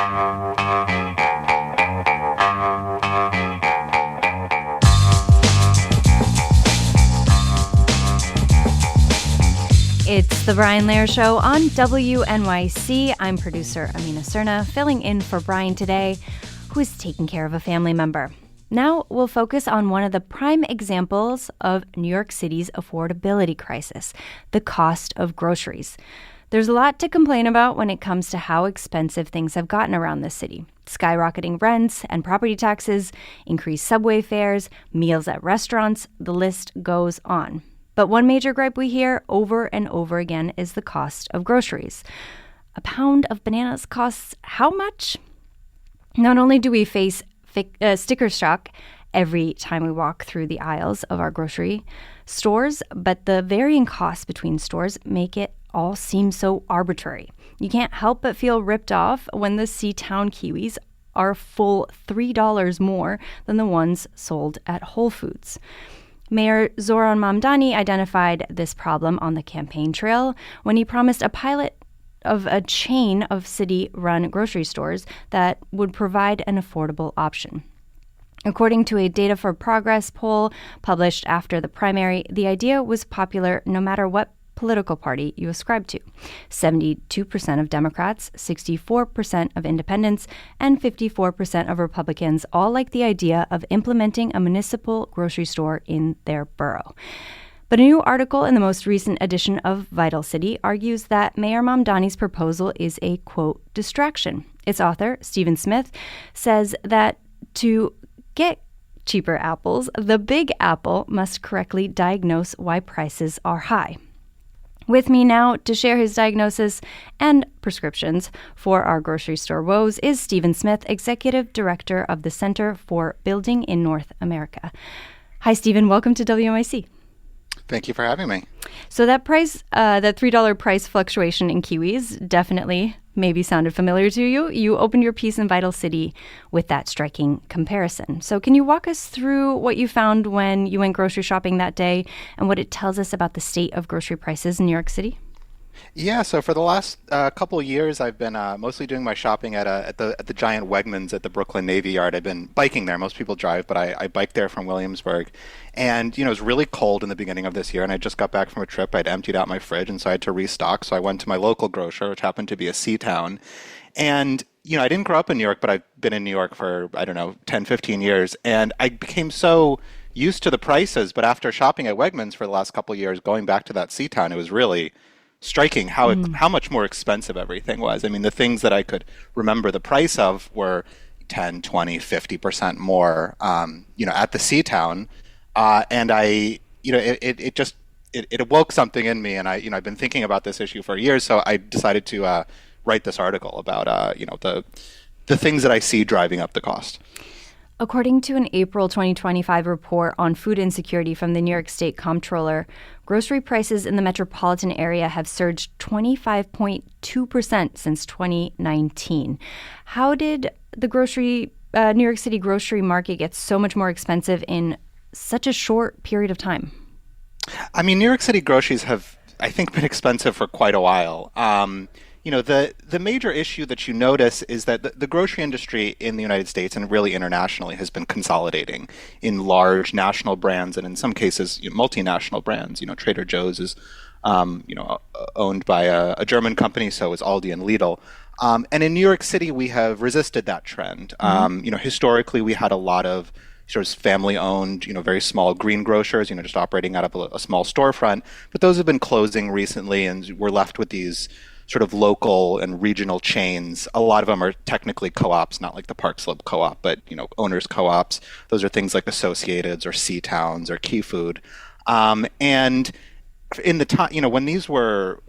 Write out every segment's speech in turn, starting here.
It's the Brian Lehrer Show on WNYC. I'm producer Amina Serna, filling in for Brian today, who is taking care of a family member. Now we'll focus on one of the prime examples of New York City's affordability crisis, the cost of groceries. There's a lot to complain about when it comes to how expensive things have gotten around this city. Skyrocketing rents and property taxes, increased subway fares, meals at restaurants, the list goes on. But one major gripe we hear over and over again is the cost of groceries. A pound of bananas costs how much? Not only do we face sticker shock every time we walk through the aisles of our grocery stores, but the varying costs between stores make it all seem so arbitrary. You can't help but feel ripped off when the C-Town kiwis are full $3 more than the ones sold at Whole Foods. Mayor Zoran Mamdani identified this problem on the campaign trail when he promised a pilot of a chain of city-run grocery stores that would provide an affordable option. According to a Data for Progress poll published after the primary, the idea was popular no matter what political party you ascribe to. 72% of Democrats, 64% of independents, and 54% of Republicans all like the idea of implementing a municipal grocery store in their borough. But a new article in the most recent edition of Vital City argues that Mayor Mamdani's proposal is a, quote, distraction. Its author, Stephen Smith, says that to get cheaper apples, the Big Apple must correctly diagnose why prices are high. With me now to share his diagnosis and prescriptions for our grocery store woes is Stephen Smith, Executive Director of the Center for Building in North America. Hi, Stephen. Welcome to WNYC. Thank you for having me. So that $3 price fluctuation in kiwis definitely maybe sounded familiar to you. You opened your piece in Vital City with that striking comparison. So can you walk us through what you found when you went grocery shopping that day and what it tells us about the state of grocery prices in New York City? Yeah, so for the last couple of years, I've been mostly doing my shopping at the giant Wegmans at the Brooklyn Navy Yard. I've been biking there. Most people drive, but I bike there from Williamsburg. And, it was really cold in the beginning of this year, and I just got back from a trip. I'd emptied out my fridge, and so I had to restock. So I went to my local grocer, which happened to be a C-Town. And, I didn't grow up in New York, but I've been in New York for, 10, 15 years. And I became so used to the prices. But after shopping at Wegmans for the last couple of years, going back to that C-Town, it was really striking how much more expensive everything was. I mean, the things that I could remember the price of were 10, 20, 50% more, at the C-Town. And it awoke something in me. And I've been thinking about this issue for years. So I decided to write this article about, the things that I see driving up the cost. According to an April 2025 report on food insecurity from the New York State Comptroller, grocery prices in the metropolitan area have surged 25.2% since 2019. How did the New York City grocery market get so much more expensive in such a short period of time? I mean, New York City groceries have, I think, been expensive for quite a while. The major issue that you notice is that the grocery industry in the United States and really internationally has been consolidating in large national brands and in some cases multinational brands. Trader Joe's is owned by a German company, so is Aldi and Lidl. And in New York City, we have resisted that trend. Historically, we had a lot of sort of family-owned, very small green grocers, just operating out of a small storefront. But those have been closing recently, and we're left with these sort of local and regional chains. A lot of them are technically co-ops, not like the Park Slope Co-op, but owners co-ops. Those are things like Associateds or C-Towns or Key Food. And in the time, when these were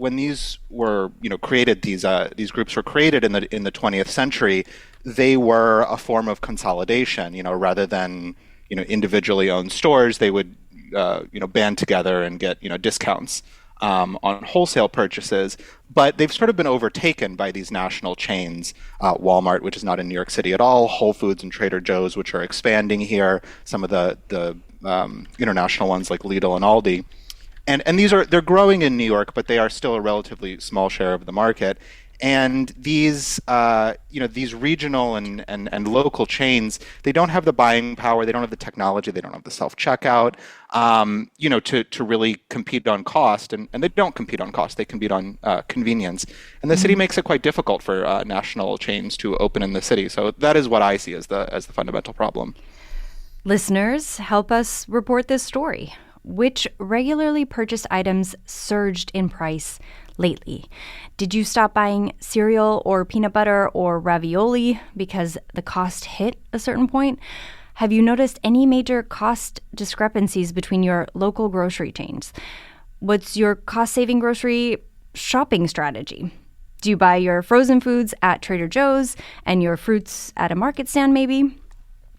created, these groups were created in the 20th century. They were a form of consolidation. Rather than individually owned stores, they would band together and get discounts on wholesale purchases, but they've sort of been overtaken by these national chains, Walmart, which is not in New York City at all, Whole Foods and Trader Joe's, which are expanding here, some of the international ones like Lidl and Aldi. And they're growing in New York, but they are still a relatively small share of the market. And these regional and local chains, they don't have the buying power, they don't have the technology, they don't have the self-checkout, to really compete on cost. And they don't compete on cost, they compete on convenience. And the city makes it quite difficult for national chains to open in the city. So that is what I see as the fundamental problem. Listeners, help us report this story. Which regularly purchased items surged in price lately? Did you stop buying cereal or peanut butter or ravioli because the cost hit a certain point? Have you noticed any major cost discrepancies between your local grocery chains? What's your cost-saving grocery shopping strategy? Do you buy your frozen foods at Trader Joe's and your fruits at a market stand maybe?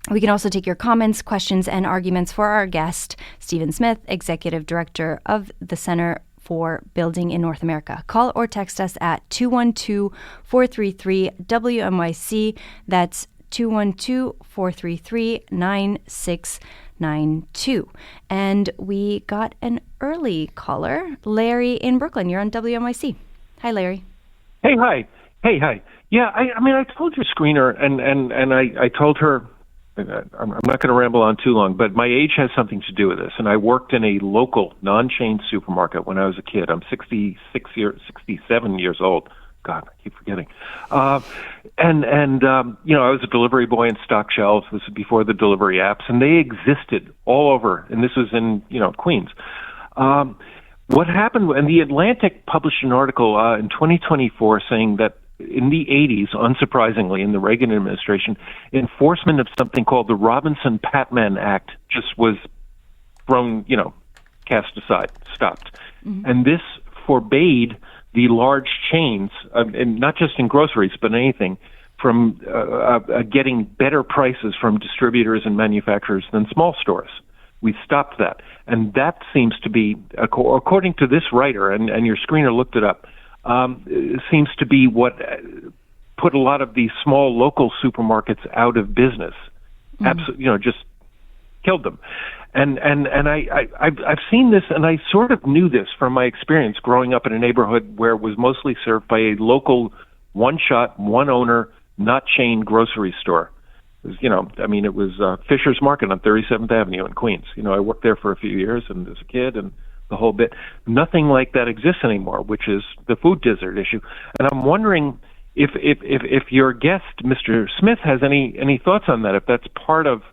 We can also take your comments, questions, and arguments for our guest, Stephen Smith, Executive Director of the Center for Building in North America. Call or text us at 212-433-WNYC. That's 212-433-9692. And we got an early caller, Larry in Brooklyn. You're on WNYC. Hi, Larry. Hey, hi. Yeah, I told your screener, and I told her, I'm not going to ramble on too long, but my age has something to do with this. And I worked in a local non-chain supermarket when I was a kid. I'm 67 years old. God, I keep forgetting. I was a delivery boy in stock shelves. This was before the delivery apps, and they existed all over. And this was in, Queens. What happened, and the Atlantic published an article in 2024 saying that in the 80s, unsurprisingly, in the Reagan administration, enforcement of something called the Robinson-Patman Act just was thrown, cast aside, stopped. Mm-hmm. And this forbade the large chains, and not just in groceries, but anything, from getting better prices from distributors and manufacturers than small stores. We stopped that. And that seems to be, according to this writer, and your screener looked it up, seems to be what put a lot of these small local supermarkets out of business. Mm-hmm. Absolutely, just killed them. And I've seen this, and I sort of knew this from my experience growing up in a neighborhood where it was mostly served by a local one-shot, one-owner, not chain grocery store. It was, Fisher's Market on 37th Avenue in Queens. I worked there for a few years and as a kid and the whole bit. Nothing like that exists anymore, which is the food desert issue. And I'm wondering if your guest, Mr. Smith, has any thoughts on that, if that's part of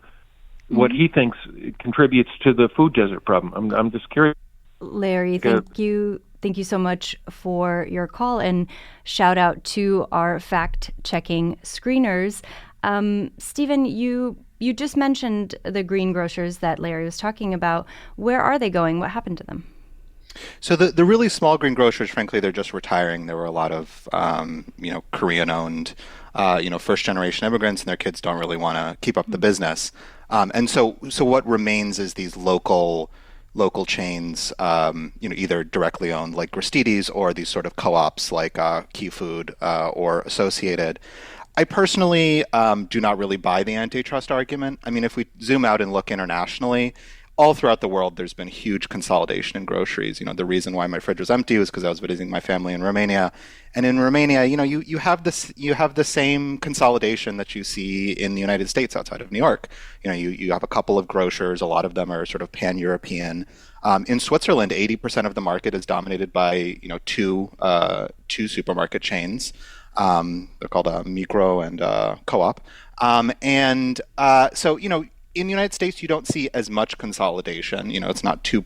what he thinks contributes to the food desert problem. I'm just curious. Larry, thank you so much for your call, and shout out to our fact-checking screeners. Stephen, you just mentioned the green grocers that Larry was talking about. Where are they going? What happened to them? So the really small green grocers, frankly, they're just retiring. There were a lot of Korean-owned, first-generation immigrants, and their kids don't really want to keep up the business. And so what remains is these local chains, either directly owned like Gristedes or these sort of co-ops like Key Food or Associated. I personally do not really buy the antitrust argument. I mean, if we zoom out and look internationally, all throughout the world, there's been huge consolidation in groceries. The reason why my fridge was empty was because I was visiting my family in Romania. And in Romania, you have the same consolidation that you see in the United States outside of New York. You have a couple of grocers. A lot of them are sort of pan-European. In Switzerland, 80% of the market is dominated by two supermarket chains. They're called Micro and Co-op. In the United States, you don't see as much consolidation. It's not two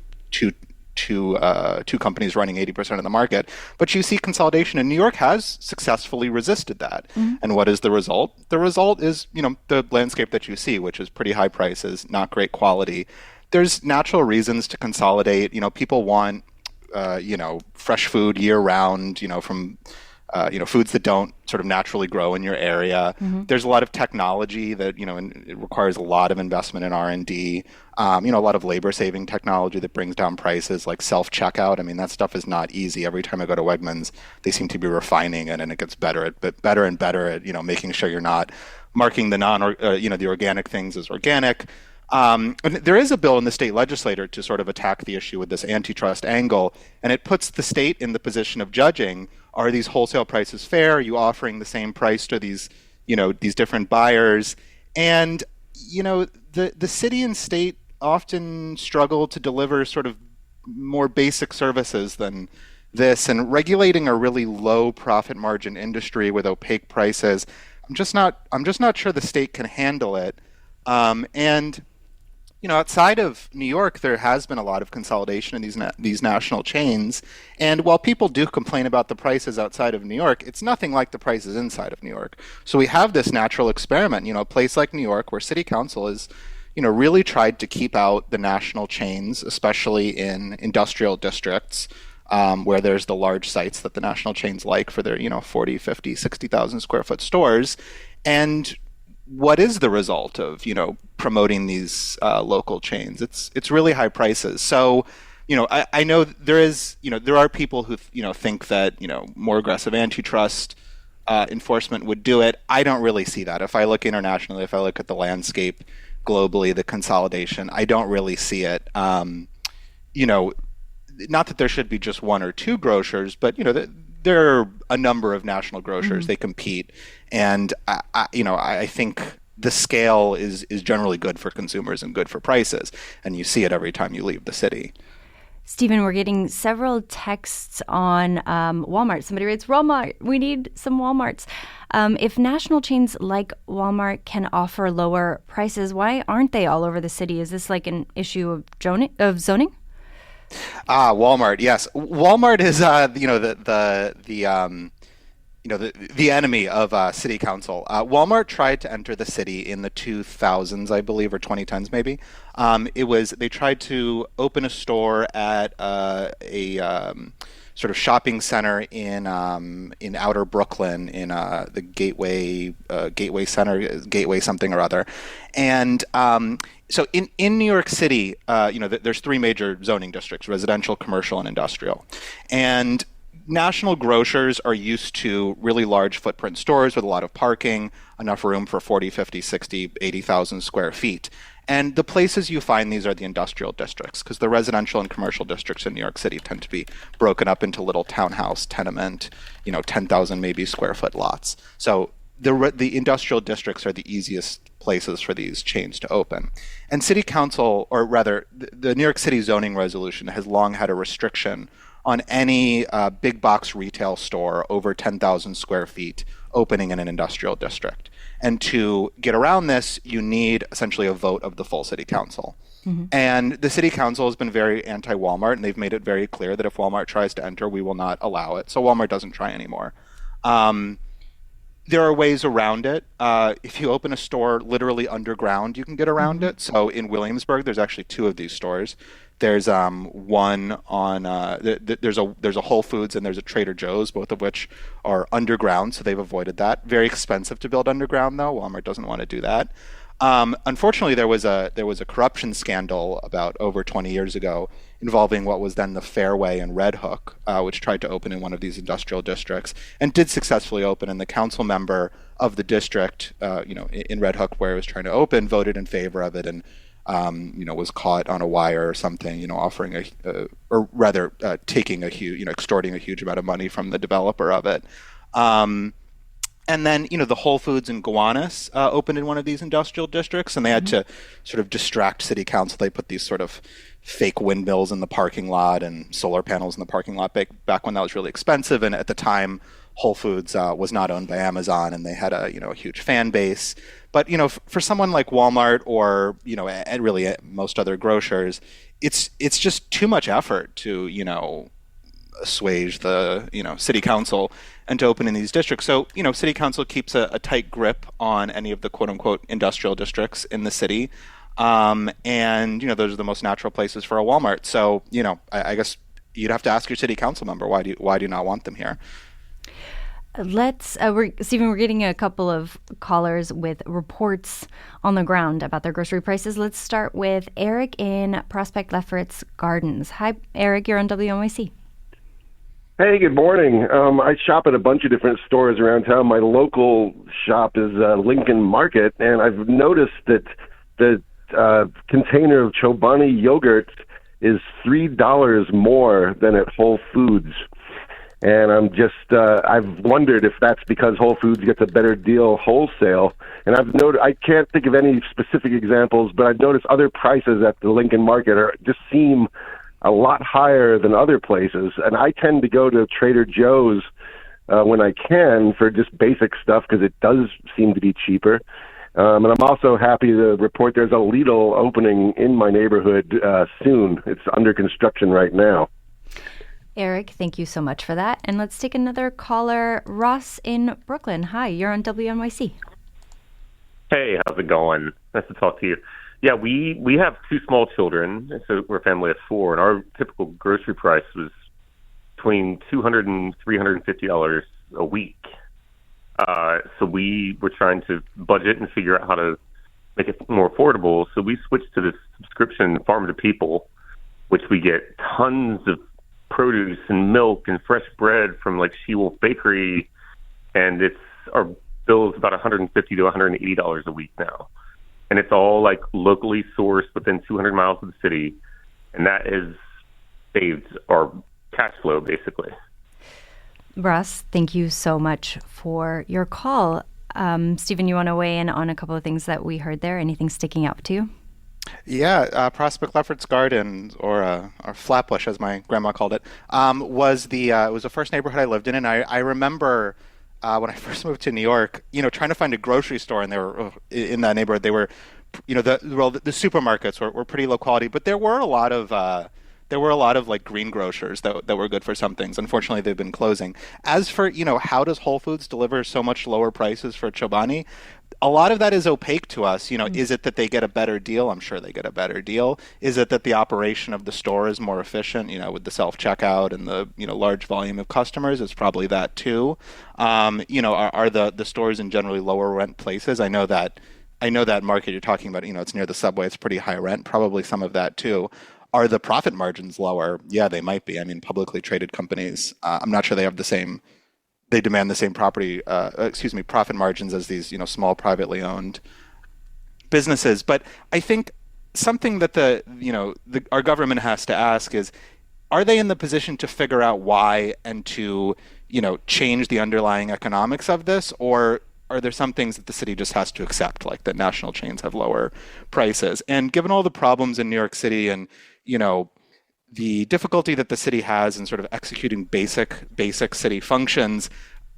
companies running 80% of the market, but you see consolidation, and New York has successfully resisted that. Mm-hmm. And what is the result? The result is, the landscape that you see, which is pretty high prices, not great quality. There's natural reasons to consolidate. People want, fresh food year round, from foods that don't sort of naturally grow in your area. Mm-hmm. There's a lot of technology that, it requires a lot of investment in R&D. A lot of labor-saving technology that brings down prices, like self-checkout. I mean, that stuff is not easy. Every time I go to Wegmans, they seem to be refining it, and it gets better and better at, making sure you're not marking the the organic things as organic. And there is a bill in the state legislature to sort of attack the issue with this antitrust angle, and it puts the state in the position of judging, are these wholesale prices fair? Are you offering the same price to these, these different buyers? And, the city and state often struggle to deliver sort of more basic services than this, and regulating a really low profit margin industry with opaque prices, I'm just not sure the state can handle it. And outside of New York, there has been a lot of consolidation in these national chains. And while people do complain about the prices outside of New York, it's nothing like the prices inside of New York. So we have this natural experiment, a place like New York where city council is, really tried to keep out the national chains, especially in industrial districts, where there's the large sites that the national chains like for their, 40, 50, 60,000 square foot stores. And what is the result of promoting these local chains? It's really high prices. So I know there are people who think that more aggressive antitrust enforcement would do it. I don't really see that. If I look internationally, if I look at the landscape globally, the consolidation, I don't really see it. Not that there should be just one or two grocers, but there are a number of national grocers. Mm-hmm. They compete, and I think the scale is generally good for consumers and good for prices, and you see it every time you leave the city. Stephen, we're getting several texts on Walmart. Somebody writes, Walmart, we need some Walmarts. If national chains like Walmart can offer lower prices, why aren't they all over the city? Is this like an issue of zoning? Walmart. Yes, Walmart is the enemy of city council. Walmart tried to enter the city in the 2000s, I believe, or 2010s maybe. They tried to open a store at a sort of shopping center in outer Brooklyn, in the Gateway Center, Gateway something or other, and so in New York City, there's three major zoning districts: residential, commercial, and industrial, and national grocers are used to really large footprint stores with a lot of parking, enough room for 40, 50, 60, 80,000 square feet. And the places you find these are the industrial districts, because the residential and commercial districts in New York City tend to be broken up into little townhouse, tenement, 10,000 maybe square foot lots. So the industrial districts are the easiest places for these chains to open. And city council, or rather the New York City zoning resolution, has long had a restriction on any big box retail store over 10,000 square feet opening in an industrial district. And to get around this, you need essentially a vote of the full city council. Mm-hmm. And the city council has been very anti-Walmart, and they've made it very clear that if Walmart tries to enter, we will not allow it. So Walmart doesn't try anymore. There are ways around it. If you open a store literally underground, you can get around mm-hmm. it. So in Williamsburg, there's actually two of these stores. There's one on there's a Whole Foods and there's a Trader Joe's, both of which are underground, so they've avoided that. Very expensive to build underground, though. Walmart doesn't want to do that. Unfortunately, there was a corruption scandal about over 20 years ago involving what was then the Fairway in Red Hook, which tried to open in one of these industrial districts and did successfully open. And the council member of the district, in Red Hook where it was trying to open, voted in favor of it and was caught on a wire or something, offering taking a huge, extorting a huge amount of money from the developer of it. And then, the Whole Foods in Gowanus opened in one of these industrial districts, and they had to sort of distract city council. They put these sort of fake windmills in the parking lot and solar panels in the parking lot back when that was really expensive. And at the time, Whole Foods was not owned by Amazon, and they had a huge fan base. But for someone like Walmart or and really most other grocers, it's just too much effort to assuage the city council and to open in these districts. So city council keeps a tight grip on any of the quote unquote industrial districts in the city, and those are the most natural places for a Walmart. So I guess you'd have to ask your city council member why do you not want them here. Stephen, we're getting a couple of callers with reports on the ground about their grocery prices. Let's start with Eric in Prospect Lefferts Gardens. Hi, Eric, you're on WNYC. Hey, good morning. I shop at a bunch of different stores around town. My local shop is Lincoln Market, and I've noticed that the container of Chobani yogurt is $3 more than at Whole Foods. And I've wondered if that's because Whole Foods gets a better deal wholesale. And I can't think of any specific examples, but I've noticed other prices at the Lincoln Market just seem a lot higher than other places. And I tend to go to Trader Joe's when I can for just basic stuff because it does seem to be cheaper. And I'm also happy to report there's a Lidl opening in my neighborhood soon. It's under construction right now. Eric, thank you so much for that. And let's take another caller. Ross in Brooklyn. Hi, you're on WNYC. Hey, how's it going? Nice to talk to you. Yeah, we have two small children, so we're a family of four, and our typical grocery price was between $200 and $350 a week. So we were trying to budget and figure out how to make it more affordable. So we switched to this subscription, Farm to People, which we get tons of produce and milk and fresh bread from like She-Wolf Bakery, and our bill is about $150 to $180 a week now, and it's all like locally sourced within 200 miles of the city, and that has saved our cash flow basically. Russ, thank you so much for your call. Stephen, you want to weigh in on a couple of things that we heard there? Anything sticking out to you? Yeah, Prospect Lefferts Garden, or Flatbush, as my grandma called it, was it was the first neighborhood I lived in, and I remember when I first moved to New York, trying to find a grocery store, and they were in that neighborhood. They were, the supermarkets were pretty low quality, but there were a lot of like green grocers that were good for some things. Unfortunately, they've been closing. As for, how does Whole Foods deliver so much lower prices for Chobani? A lot of that is opaque to us. Is it that they get a better deal? I'm sure they get a better deal. Is it that the operation of the store is more efficient, with the self-checkout and the, large volume of customers? It's probably that too. Are the stores in generally lower rent places? I know that market you're talking about, it's near the subway. It's pretty high rent, probably some of that too. Are the profit margins lower? Yeah, they might be. I mean, publicly traded companies, I'm not sure they demand the same profit margins as these, small privately owned businesses. But I think something that our government has to ask is, are they in the position to figure out why and to, change the underlying economics of this? Or are there some things that the city just has to accept, like that national chains have lower prices? And given all the problems in New York City and, the difficulty that the city has in sort of executing basic city functions,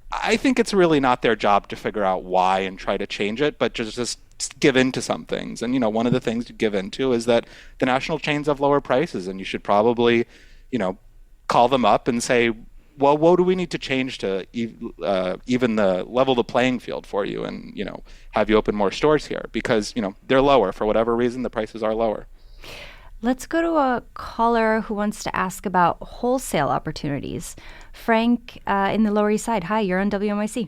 I think it's really not their job to figure out why and try to change it, but just give in to some things. And, one of the things to give into is that the national chains have lower prices, and you should probably, call them up and say, well, what do we need to change to even level the playing field for you and, have you open more stores here? Because, they're lower. For whatever reason, the prices are lower. Let's go to a caller who wants to ask about wholesale opportunities. Frank in the Lower East Side. Hi, you're on WNYC.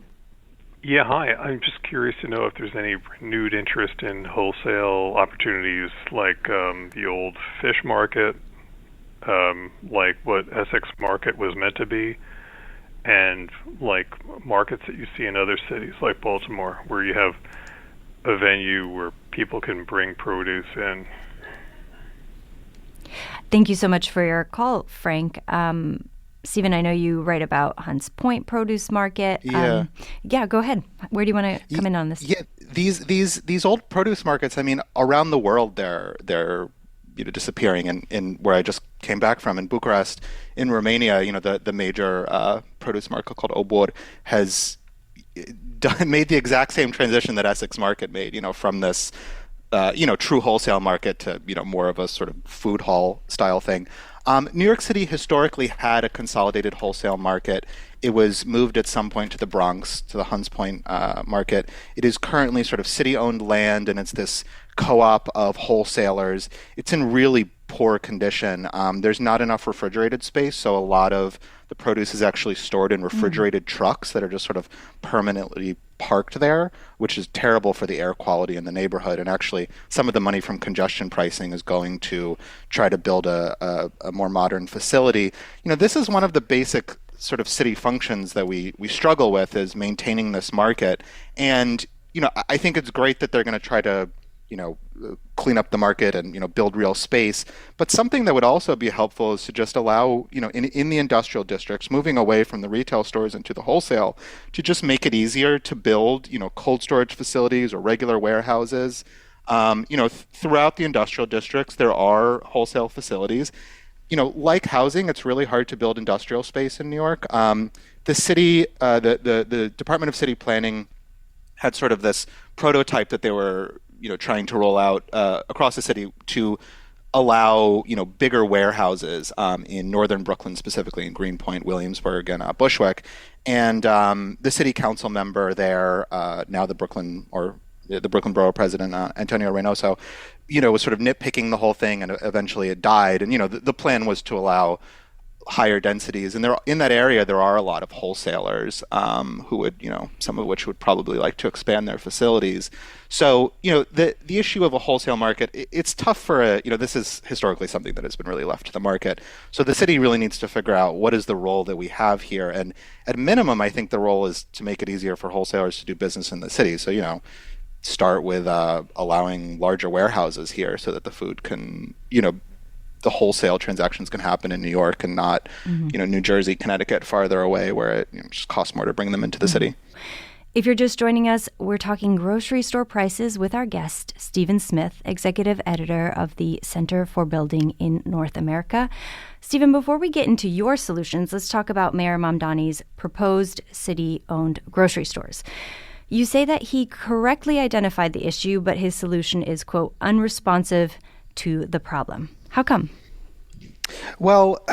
Yeah, hi. I'm just curious to know if there's any renewed interest in wholesale opportunities like the old fish market, like what Essex Market was meant to be, and like markets that you see in other cities like Baltimore, where you have a venue where people can bring produce in. Thank you so much for your call, Frank. Stephen, I know you write about Hunts Point Produce Market. Yeah. Go ahead. Where do you want to come in on this? Yeah, these old produce markets, I mean, around the world, they're disappearing. In where I just came back from, in Bucharest, in Romania, the major produce market called Obor has made the exact same transition that Essex Market made, from this true wholesale market to, more of a sort of food hall style thing. New York City historically had a consolidated wholesale market. It was moved at some point to the Bronx, to the Hunts Point market. It is currently sort of city-owned land, and it's this co-op of wholesalers. It's in really poor condition. There's not enough refrigerated space, so a lot of the produce is actually stored in refrigerated trucks that are just sort of permanently parked there, which is terrible for the air quality in the neighborhood. And actually, some of the money from congestion pricing is going to try to build a more modern facility. This is one of the basic sort of city functions that we struggle with, is maintaining this market. And, I think it's great that they're going to try to clean up the market and build real space. But something that would also be helpful is to just allow in the industrial districts, moving away from the retail stores into the wholesale, to just make it easier to build cold storage facilities or regular warehouses. Throughout the industrial districts, there are wholesale facilities. Like housing, it's really hard to build industrial space in New York. The city, the Department of City Planning had sort of this prototype that they were, trying to roll out across the city to allow, bigger warehouses in northern Brooklyn, specifically in Greenpoint, Williamsburg, and Bushwick. And the city council member there, now the Brooklyn Borough President, Antonio Reynoso, was sort of nitpicking the whole thing, and eventually it died. And the plan was to allow higher densities, and in that area there are a lot of wholesalers who would, some of which would probably like to expand their facilities. So, the issue of a wholesale market, it's tough for this is historically something that has been really left to the market. So the city really needs to figure out what is the role that we have here, and at minimum, I think the role is to make it easier for wholesalers to do business in the city. So, start with allowing larger warehouses here so that the food can, the wholesale transactions can happen in New York and not, New Jersey, Connecticut, farther away where it just costs more to bring them into the city. If you're just joining us, we're talking grocery store prices with our guest, Stephen Smith, executive editor of the Center for Building in North America. Stephen, before we get into your solutions, let's talk about Mayor Mamdani's proposed city-owned grocery stores. You say that he correctly identified the issue, but his solution is, quote, unresponsive to the problem. How come? Well,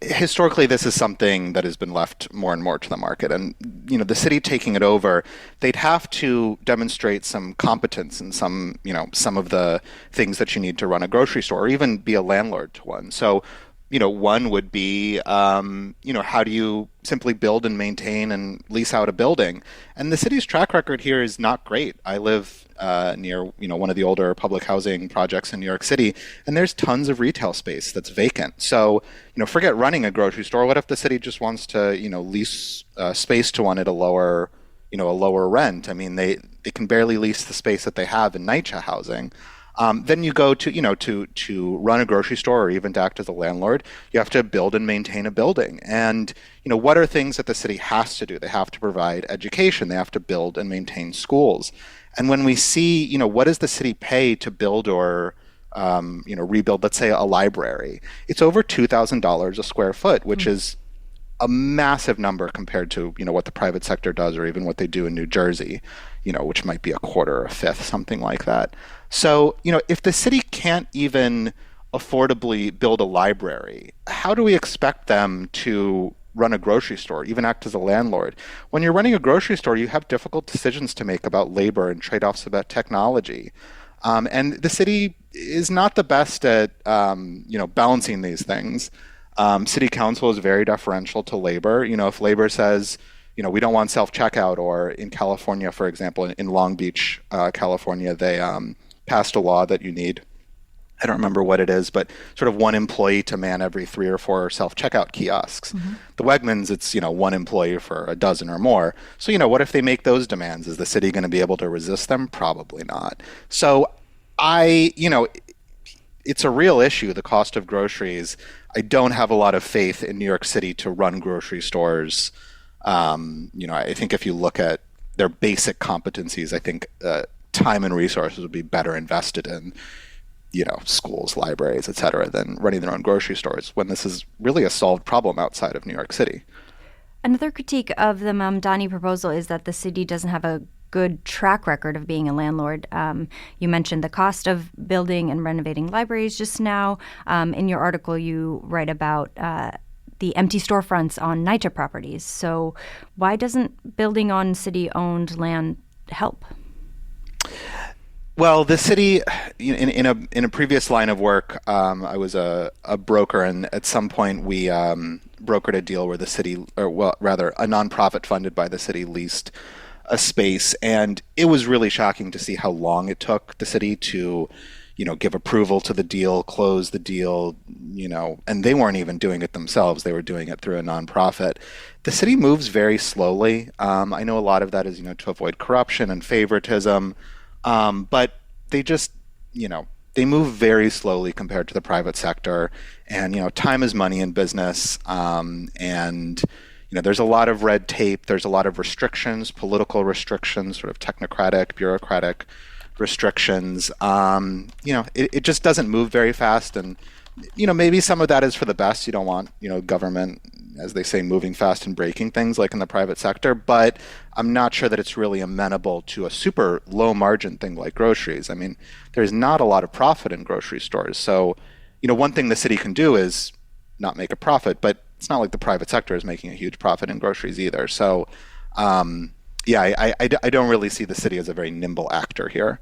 historically, this is something that has been left more and more to the market. And, the city taking it over, they'd have to demonstrate some competence in some of the things that you need to run a grocery store, or even be a landlord to one. So, one would be, how do you simply build and maintain and lease out a building? And the city's track record here is not great. I live near, one of the older public housing projects in New York City, and there's tons of retail space that's vacant. So, forget running a grocery store. What if the city just wants to, lease space to one at a lower rent? I mean, they can barely lease the space that they have in NYCHA housing. Then you go to run a grocery store, or even to act as a landlord, you have to build and maintain a building. And, what are things that the city has to do? They have to provide education. They have to build and maintain schools. And when we see, what does the city pay to build or, rebuild, let's say, a library, it's over $2,000 a square foot, which is a massive number compared to, what the private sector does, or even what they do in New Jersey, which might be a quarter or a fifth, something like that. So, if the city can't even affordably build a library, how do we expect them to run a grocery store, even act as a landlord? When you're running a grocery store, you have difficult decisions to make about labor and trade-offs about technology. And the city is not the best at, balancing these things. City council is very deferential to labor. If labor says, we don't want self-checkout, or in California, for example, in Long Beach, California, they passed a law that you need, I don't remember what it is, but sort of one employee to man every 3 or 4 self-checkout kiosks. Mm-hmm. The Wegmans, it's, one employee for a dozen or more. So, what if they make those demands? Is the city going to be able to resist them? Probably not. So it's a real issue, the cost of groceries. I don't have a lot of faith in New York City to run grocery stores. I think if you look at their basic competencies, I think time and resources would be better invested in, schools, libraries, et cetera, than running their own grocery stores, when this is really a solved problem outside of New York City. Another critique of the Mamdani proposal is that the city doesn't have a good track record of being a landlord. You mentioned the cost of building and renovating libraries just now. In your article, you write about the empty storefronts on NYCHA properties. So why doesn't building on city-owned land help? Well, the city, in a previous line of work, I was a broker, and at some point we brokered a deal where the city, or well, rather, a nonprofit funded by the city leased a space, and it was really shocking to see how long it took the city to, give approval to the deal, close the deal, and they weren't even doing it themselves. They were doing it through a nonprofit. The city moves very slowly. I know a lot of that is, to avoid corruption and favoritism, but they just, they move very slowly compared to the private sector. And, time is money in business. And there's a lot of red tape. There's a lot of restrictions, political restrictions, sort of technocratic, bureaucratic restrictions. It just doesn't move very fast. And, maybe some of that is for the best. You don't want, government, as they say, moving fast and breaking things like in the private sector. But I'm not sure that it's really amenable to a super low margin thing like groceries. I mean, there's not a lot of profit in grocery stores. So, one thing the city can do is not make a profit, but it's not like the private sector is making a huge profit in groceries either. So, I don't really see the city as a very nimble actor here.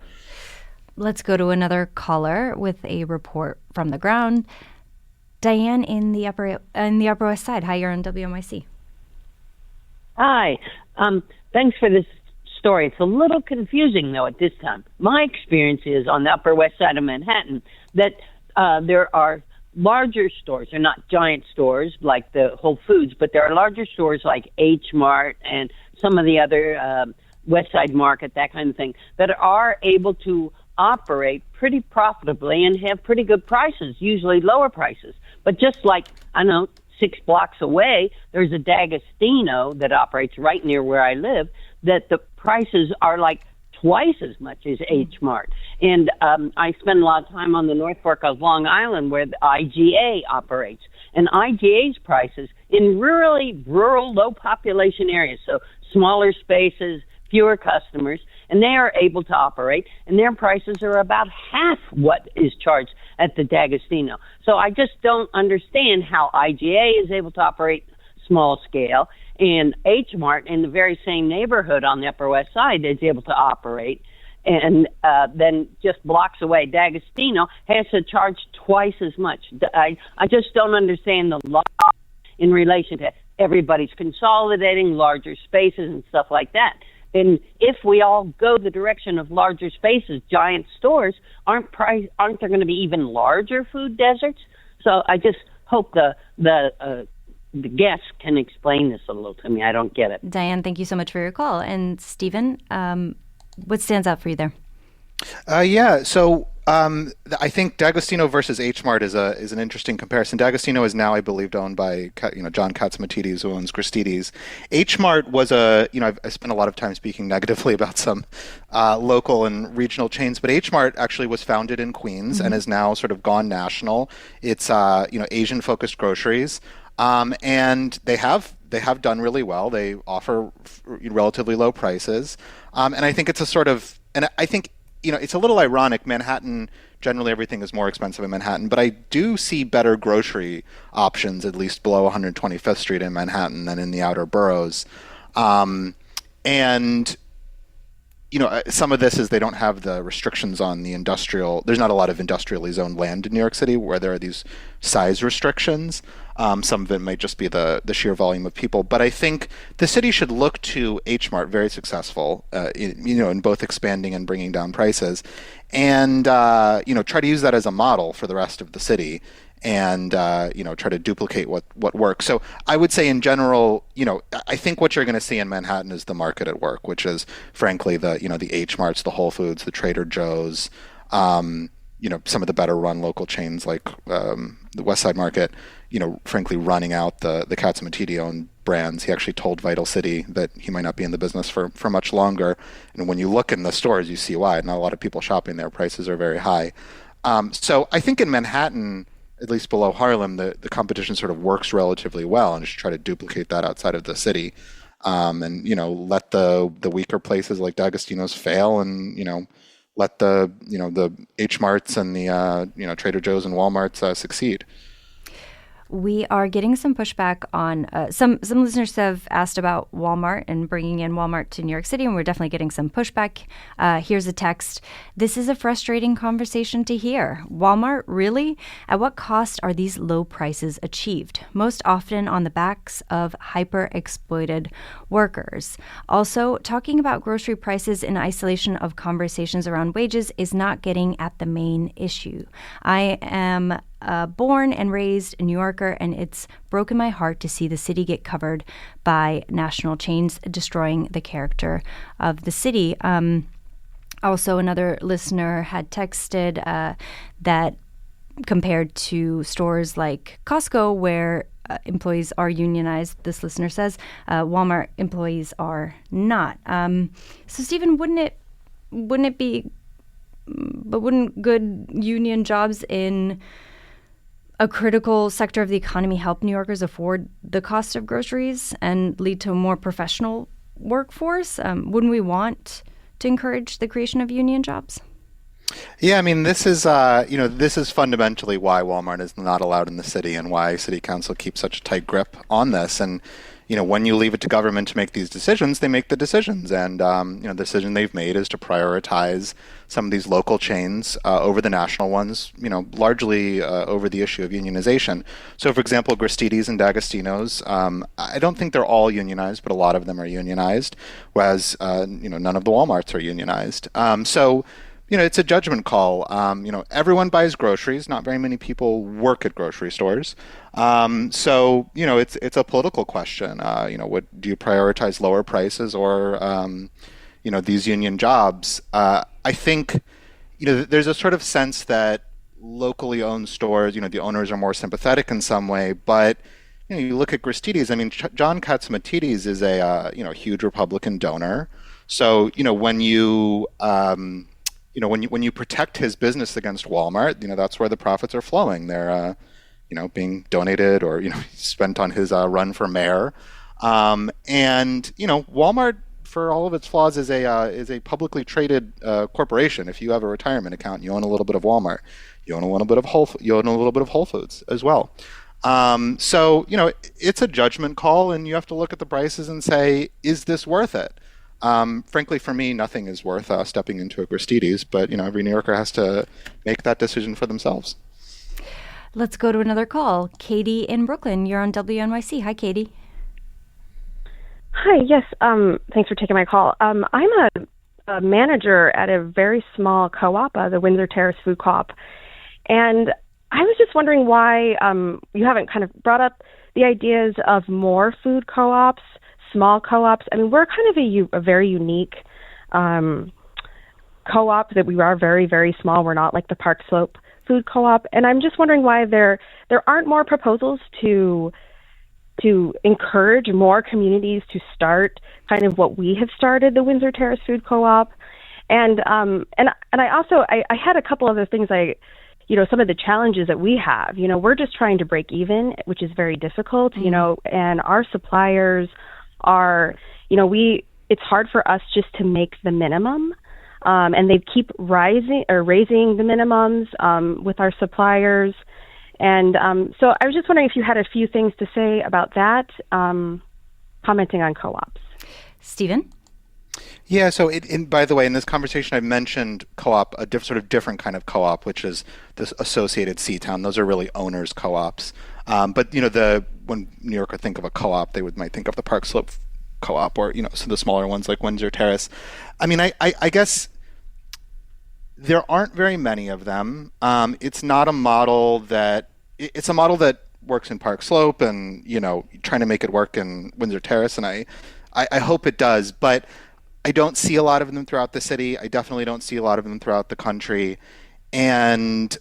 Let's go to another caller with a report from the ground. Diane in the Upper West Side. Hi, you're on WNYC. Hi. Thanks for this story. It's a little confusing, though, at this time. My experience is on the Upper West Side of Manhattan that there are larger stores. They're not giant stores like the Whole Foods, but there are larger stores like H Mart and some of the other West Side Market, that kind of thing, that are able to operate pretty profitably and have pretty good prices, usually lower prices. But just like, 6 blocks away, there's a D'Agostino that operates right near where I live, that the prices are like twice as much as H Mart. And I spend a lot of time on the North Fork of Long Island where the IGA operates. And IGA's prices in really rural, low population areas, so smaller spaces, fewer customers, and they are able to operate, and their prices are about half what is charged at the D'Agostino. So I just don't understand how IGA is able to operate small scale, and H Mart in the very same neighborhood on the Upper West Side is able to operate, and then just blocks away, D'Agostino has to charge twice as much. I just don't understand the law in relation to everybody's consolidating larger spaces and stuff like that. And if we all go the direction of larger spaces, giant stores, aren't there going to be even larger food deserts? So I just hope the guests can explain this a little to me. I don't get it. Diane, thank you so much for your call. And Stephen, what stands out for you there? So I think D'Agostino versus H Mart is an interesting comparison. D'Agostino is now, I believe, owned by John Katsimatidis, who owns Christidis. H Mart was I spent a lot of time speaking negatively about some local and regional chains, but H Mart actually was founded in Queens and has now sort of gone national. It's Asian focused groceries, and they have done really well. They offer relatively low prices, and I think it's it's a little ironic. Manhattan, generally everything is more expensive in Manhattan, but I do see better grocery options, at least below 125th Street in Manhattan, than in the outer boroughs. And some of this is they don't have the restrictions on the industrial. There's not a lot of industrially zoned land in New York City where there are these size restrictions. Some of it might just be the sheer volume of people. But I think the city should look to H Mart, very successful, in both expanding and bringing down prices, and try to use that as a model for the rest of the city, and try to duplicate what works. So I would say in general, I think what you're going to see in Manhattan is the market at work, which is frankly the H Marts, the Whole Foods, the Trader Joe's, some of the better run local chains like the West Side Market, frankly running out the Katsimatidis owned brands. He actually told Vital City that he might not be in the business for much longer. And when you look in the stores, you see why. Not a lot of people shopping there. Prices are very high. So I think in Manhattan, at least below Harlem, the competition sort of works relatively well, and just try to duplicate that outside of the city, and let the weaker places like D'Agostino's fail, and let the H Marts and the Trader Joe's and Walmarts succeed. We are getting some pushback on some listeners have asked about Walmart and bringing in Walmart to New York City, and we're definitely getting some pushback. Here's a text. This is a frustrating conversation to hear. Walmart, really? At what cost are these low prices achieved? Most often on the backs of hyper-exploited workers. Also, talking about grocery prices in isolation of conversations around wages is not getting at the main issue. I am born and raised a New Yorker, and it's broken my heart to see the city get covered by national chains, destroying the character of the city. Also, another listener had texted that compared to stores like Costco, where employees are unionized, this listener says, Walmart employees are not. So, Stephen, wouldn't good union jobs in a critical sector of the economy help New Yorkers afford the cost of groceries and lead to a more professional workforce? Wouldn't we want to encourage the creation of union jobs? Yeah, I mean, this is fundamentally why Walmart is not allowed in the city and why City Council keeps such a tight grip on this. And when you leave it to government to make these decisions, they make the decisions. And, the decision they've made is to prioritize some of these local chains over the national ones, largely over the issue of unionization. So, for example, Gristedes and D'Agostino's, I don't think they're all unionized, but a lot of them are unionized, whereas, none of the Walmarts are unionized. It's a judgment call. Everyone buys groceries. Not very many people work at grocery stores. It's a political question. What do you prioritize, lower prices or, these union jobs? I think, there's a sort of sense that locally owned stores, the owners are more sympathetic in some way. But, you look at Gristedes. I mean, John Katsimatidis is a, huge Republican donor. So, when you when you protect his business against Walmart, that's where the profits are flowing. They're, being donated or, spent on his run for mayor. Walmart, for all of its flaws, is a publicly traded corporation. If you have a retirement account, you own a little bit of Walmart. You own a little bit of Whole Foods as well. It's a judgment call, and you have to look at the prices and say, is this worth it? Frankly, for me, nothing is worth stepping into a Gristedes, but every New Yorker has to make that decision for themselves. Let's go to another call. Katie in Brooklyn, you're on WNYC. Hi, Katie. Hi, yes. Thanks for taking my call. I'm a manager at a very small co-op, the Windsor Terrace Food Co-op, and I was just wondering why you haven't kind of brought up the ideas of more food co-ops, small co-ops. I mean, we're kind of a very unique co-op that we are very, very small. We're not like the Park Slope Food Co-op. And I'm just wondering why there aren't more proposals to encourage more communities to start kind of what we have started, the Windsor Terrace Food Co-op. And I also had a couple other things some of the challenges that we have. We're just trying to break even, which is very difficult, and our suppliers are, it's hard for us just to make the minimum. And they keep raising the minimums with our suppliers. And so I was just wondering if you had a few things to say about that, commenting on co-ops. Stephen? Yeah, so by the way, in this conversation, I mentioned co-op, a sort of different kind of co-op, which is this associated C-Town. Those are really owners co-ops. But when New Yorker think of a co-op, they might think of the Park Slope Co-op or some of the smaller ones like Windsor Terrace. I mean, I guess there aren't very many of them. It's not a model that works in Park Slope, and trying to make it work in Windsor Terrace, and I hope it does, but I don't see a lot of them throughout the city. I definitely don't see a lot of them throughout the country. And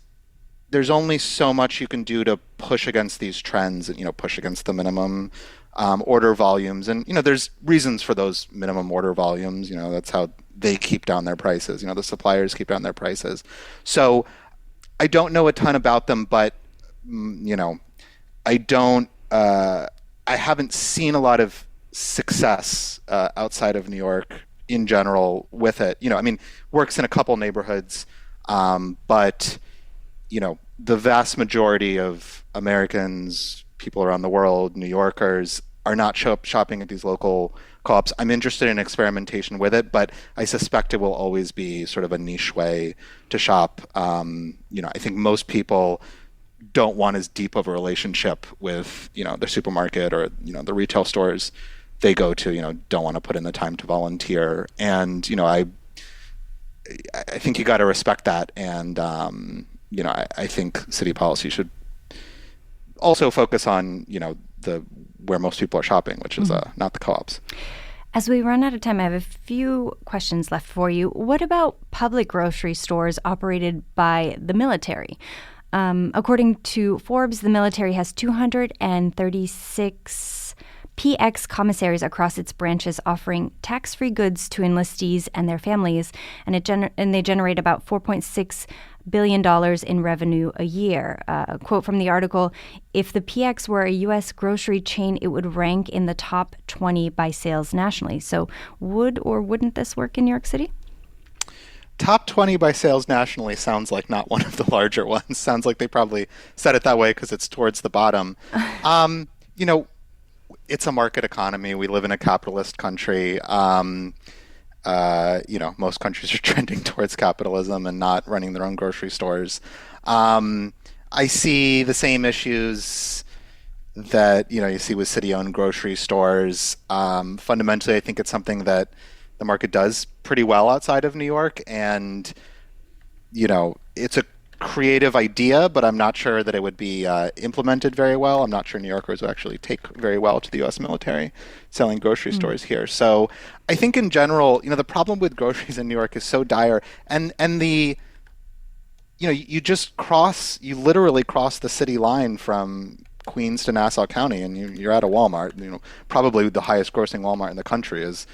there's only so much you can do to push against these trends, push against the minimum order volumes. And, there's reasons for those minimum order volumes. That's how they keep down their prices. The suppliers keep down their prices. So I don't know a ton about them, but, I haven't seen a lot of success outside of New York in general with it. Works in a couple neighborhoods, but the vast majority of Americans, people around the world, New Yorkers, are not shopping at these local co-ops. I'm interested in experimentation with it, but I suspect it will always be sort of a niche way to shop. I think most people don't want as deep of a relationship with, their supermarket or, the retail stores they go to, don't want to put in the time to volunteer. And, I think you got to respect that. And, I think city policy should also focus on, where most people are shopping, which is not the co-ops. As we run out of time, I have a few questions left for you. What about public grocery stores operated by the military? According to Forbes, the military has 236 PX commissaries across its branches offering tax-free goods to enlistees and their families, and they generate about $4.6 billion in revenue a year. A quote from the article, if the PX were a U.S. grocery chain, it would rank in the top 20 by sales nationally. So would or wouldn't this work in New York City? Top 20 by sales nationally sounds like not one of the larger ones. Sounds like they probably said it that way because it's towards the bottom. It's a market economy. We live in a capitalist country. Most countries are trending towards capitalism and not running their own grocery stores. I see the same issues that, you see with city-owned grocery stores. Fundamentally, I think it's something that the market does pretty well outside of New York. And, it's a creative idea, but I'm not sure that it would be implemented very well. I'm not sure New Yorkers would actually take very well to the U.S. military selling grocery stores here. So I think in general, the problem with groceries in New York is so dire. And the, you literally cross the city line from Queens to Nassau County, and you're at a Walmart. Probably the highest grossing Walmart in the country is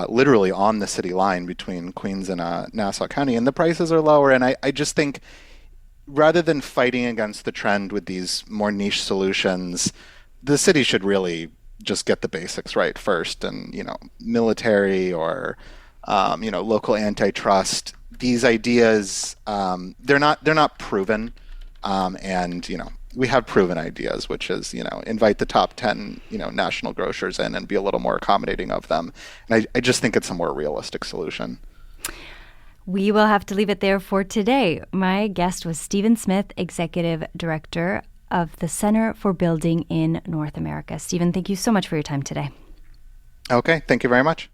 literally on the city line between Queens and Nassau County, and the prices are lower. And I just think, rather than fighting against the trend with these more niche solutions, the city should really just get the basics right first. And, military or, local antitrust, these ideas, they're not proven. And, we have proven ideas, which is, invite the top 10, national grocers in and be a little more accommodating of them. And I just think it's a more realistic solution. We will have to leave it there for today. My guest was Stephen Smith, Executive Director of the Center for Building in North America. Stephen, thank you so much for your time today. Okay, thank you very much.